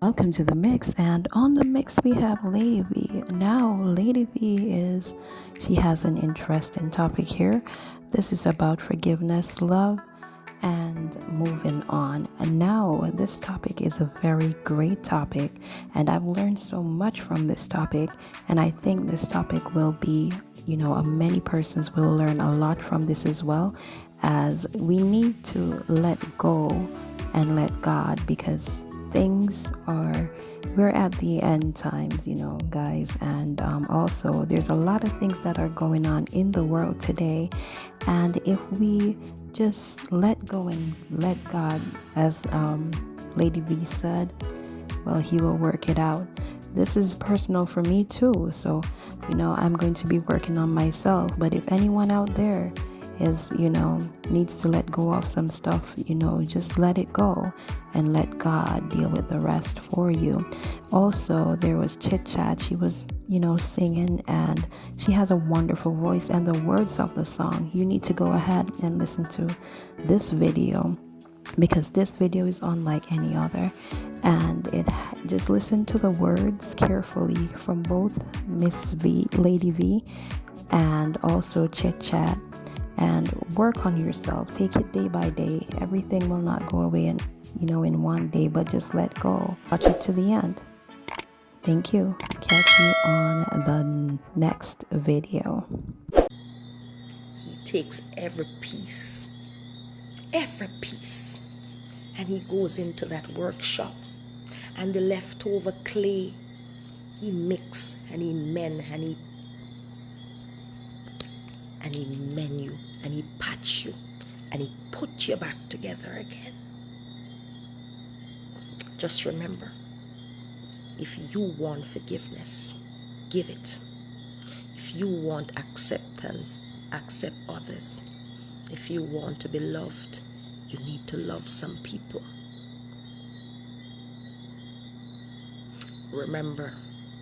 Welcome to the mix, and on the mix we have Lady V. Now, Lady V she has an interesting topic here. This is about forgiveness, love, and moving on. And now, this topic is a very great topic, and I've learned so much from this topic. And I think this topic will be, many persons will learn a lot from this as well, as we need to let go and let God, because we're at the end times, guys, and also there's a lot of things that are going on in the world today, and if we just let go and let God, as Lady V said, well, he will work it out. This is personal for me too, so I'm going to be working on myself. But if anyone out there is needs to let go of some stuff, just let it go and let God deal with the rest for you. Also, there was Chit Chat. She was singing, and she has a wonderful voice, and the words of the song, you need to go ahead and listen to this video, because this video is unlike any other, and just listen to the words carefully from both Lady V, and also Chit Chat, and work on yourself. Take it day by day. Everything will not go away in one day, but just let go. Watch it to the end. Thank you. Catch you on the next video. He takes every piece, and he goes into that workshop, and the leftover clay he mix and he mend and he mend you and he patch you and he put you back together again. Just remember, if you want forgiveness, give it. If you want acceptance, accept others. If you want to be loved, you need to love some people. Remember,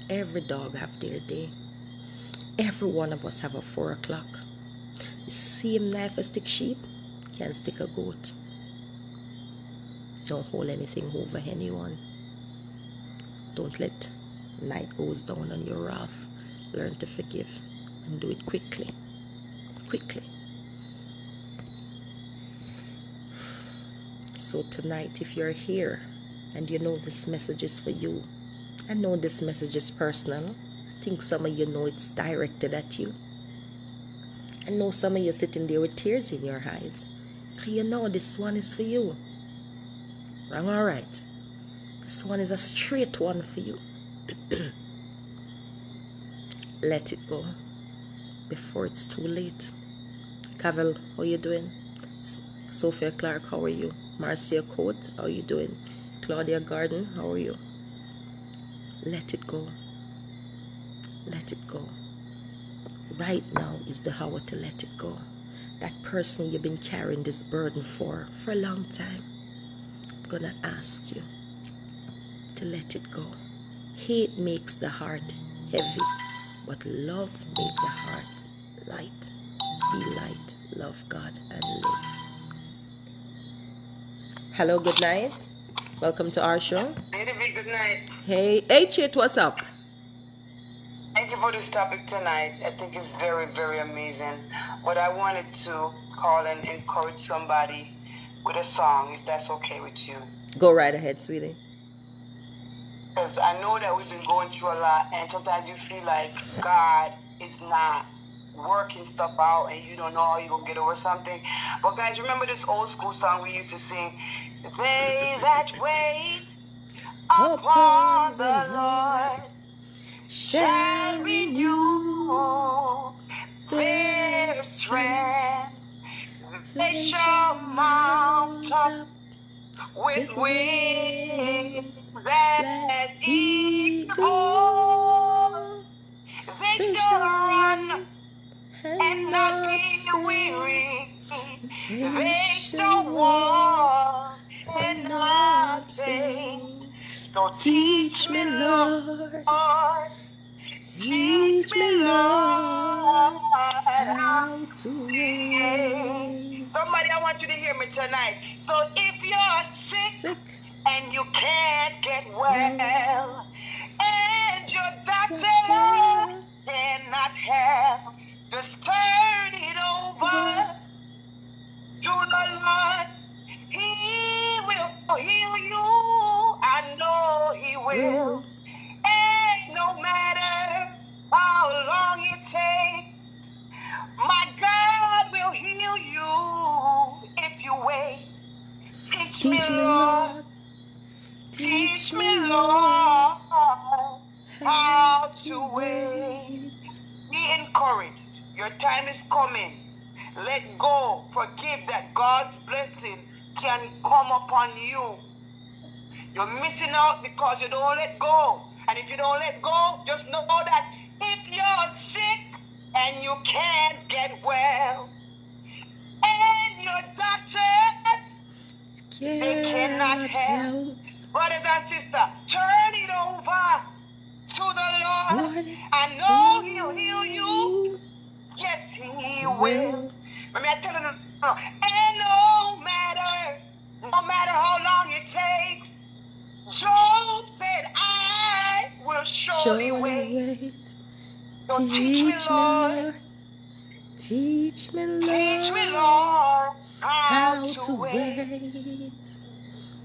every dog have their day. Every one of us have a 4 o'clock. The same knife as stick sheep can stick a goat. Don't hold anything over anyone. Don't let night goes down on your wrath. Learn to forgive and do it quickly. So tonight, if you're here and you know this message is for you, I know this message is personal. I think some of you know it's directed at you. I know some of you sitting there with tears in your eyes, because you know this one is for you. Wrong or right? This one is a straight one for you. Let it go before it's too late. Cavell, how you doing? Sophia Clark, how are you? Marcia Coate, how are you doing? Claudia Garden, how are you? Let it go. Let it go. Right now is the hour to let it go. That person you've been carrying this burden for a long time, I'm gonna ask you to let it go. Hate makes the heart heavy, but love makes the heart light. Be light, love God, and live. Hello, good night. Welcome to our show. Lady V, good night. Hey, Chit, what's up? Thank you for this topic tonight. I think it's very, very amazing. But I wanted to call and encourage somebody with a song, if that's okay with you. Go right ahead, sweetie. Because I know that we've been going through a lot, and sometimes you feel like God is not working stuff out and you don't know how you're going to get over something. But guys, remember this old school song we used to sing? They that wait upon the Lord shall renew their strength. They shall mount up with wings as eagles. They shall run and not be weary. They shall walk and not faint. So teach me, Lord. Teach me, Lord, how to wait. Somebody, I want you to hear me tonight. So if you're sick, and you can't get well, and your doctor cannot help. Just turn it over to the Lord. He will heal you. I know He will. And no matter how long it takes, my God will heal you if you wait. Teach me, Lord. Teach me, Lord, how to wait. Be encouraged. Your time is coming. Let go. Forgive that God's blessing can come upon you. You're missing out because you don't let go. And if you don't let go, just know that if you're sick and you can't get well, and your doctors, they cannot help. Brothers and sisters, turn it over to the Lord. I know He'll heal you. Yes, He will. Let me tell you, and no matter how long it takes, Job said, I will surely wait. So teach me, Lord. Teach me, Lord. Teach me, Lord, how to wait.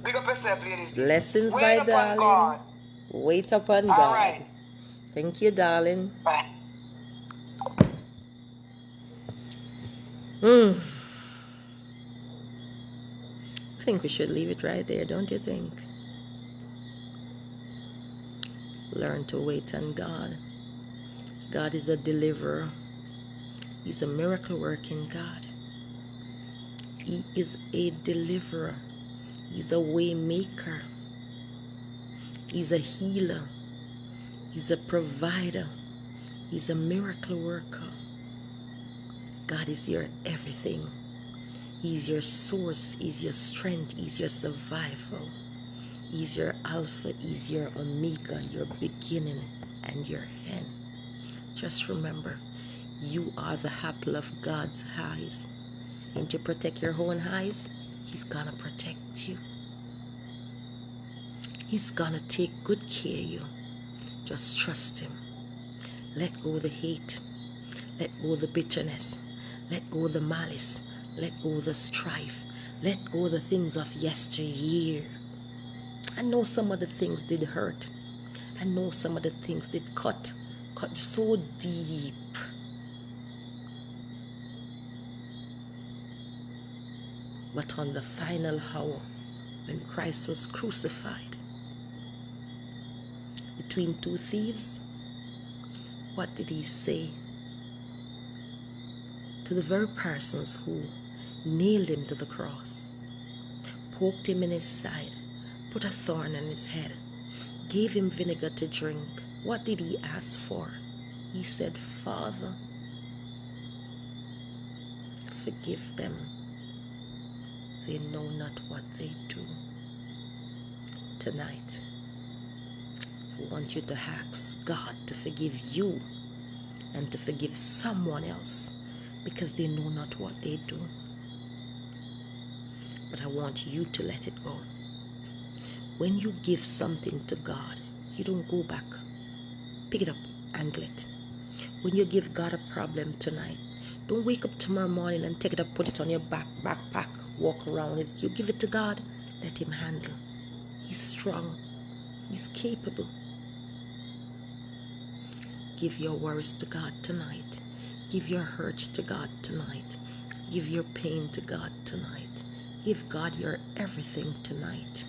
Big up yourself, ladies. Blessings, Wait my upon darling. God. Wait upon All God. right. Thank you, darling. Bye. I think we should leave it right there, don't you think? Learn to wait on God. God is a deliverer. He's a miracle working God. He is a deliverer. He's a way maker. He's a healer. He's a provider. He's a miracle worker. God is your everything. He's your source. He's your strength. He's your survival. He's your Alpha. He's your Omega, your beginning and your end. Just remember, you are the apple of God's eyes. And to protect your own eyes, He's gonna protect you. He's gonna take good care of you. Just trust Him. Let go of the hate. Let go of the bitterness. Let go of the malice. Let go of the strife. Let go of the things of yesteryear. I know some of the things did hurt. I know some of the things did cut so deep. But on the final hour, when Christ was crucified, between two thieves, what did He say to the very persons who nailed Him to the cross, poked Him in His side, put a thorn in His head, gave Him vinegar to drink? What did He ask for? He said, Father, forgive them. They know not what they do. Tonight, I want you to ask God to forgive you and to forgive someone else, because they know not what they do. But I want you to let it go. When you give something to God, you don't go back. Pick it up, handle it. When you give God a problem tonight, don't wake up tomorrow morning and take it up, put it on your backpack, walk around it. You give it to God, let Him handle. He's strong. He's capable. Give your worries to God tonight. Give your hurts to God tonight. Give your pain to God tonight. Give God your everything tonight.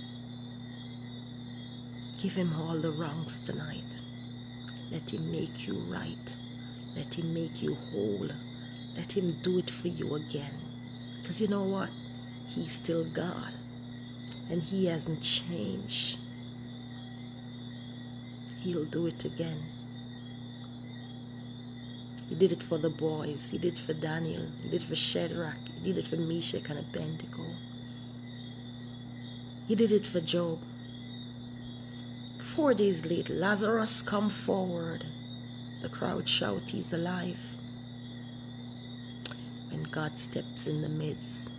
Give Him all the wrongs tonight. Let Him make you right. Let Him make you whole. Let Him do it for you again. Because you know what? He's still God. And He hasn't changed. He'll do it again. He did it for the boys. He did it for Daniel. He did it for Shadrach. He did it for Meshach and Abednego. He did it for Job. 4 days later, Lazarus, come forward. The crowd shout, He's alive. When God steps in the midst,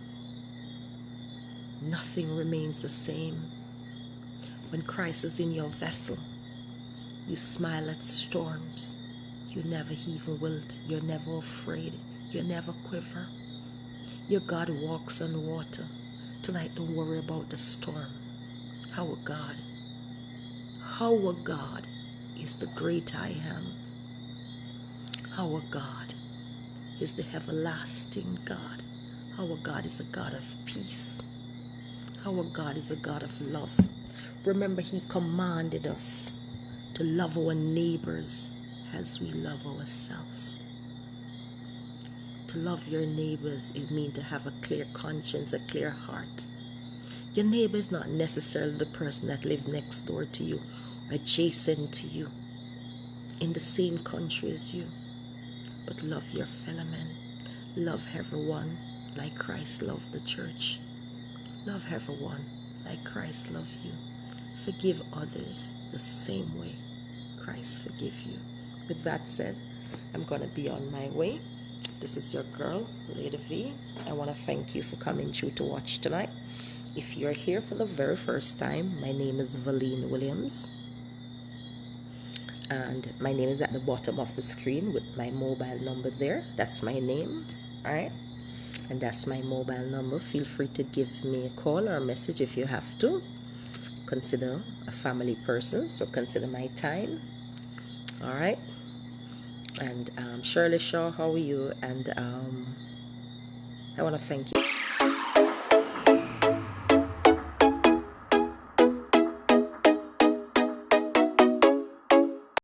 nothing remains the same. When Christ is in your vessel, you smile at storms. You never even wilt. You're never afraid. You never quiver. Your God walks on water. Tonight, don't worry about the storm. Our God is the great I am. Our God is the everlasting God. Our God is a God of peace. Our God is a God of love. Remember, He commanded us to love our neighbors as we love ourselves. To love your neighbors, it means to have a clear conscience, a clear heart. Your neighbor is not necessarily the person that lives next door to you, adjacent to you, in the same country as you. But love your fellow man. Love everyone like Christ loved the church. Love everyone like Christ loved you. Forgive others the same way Christ forgive you. With that said, I'm going to be on my way. This is your girl, Lady V. I want to thank you for coming through to watch tonight. If you're here for the very first time, my name is Valine Williams. And my name is at the bottom of the screen with my mobile number there. That's my name. All right. And that's my mobile number. Feel free to give me a call or a message if you have to. Consider a family person, so consider my time. All right. And Shirley Shaw, how are you? And I want to thank you.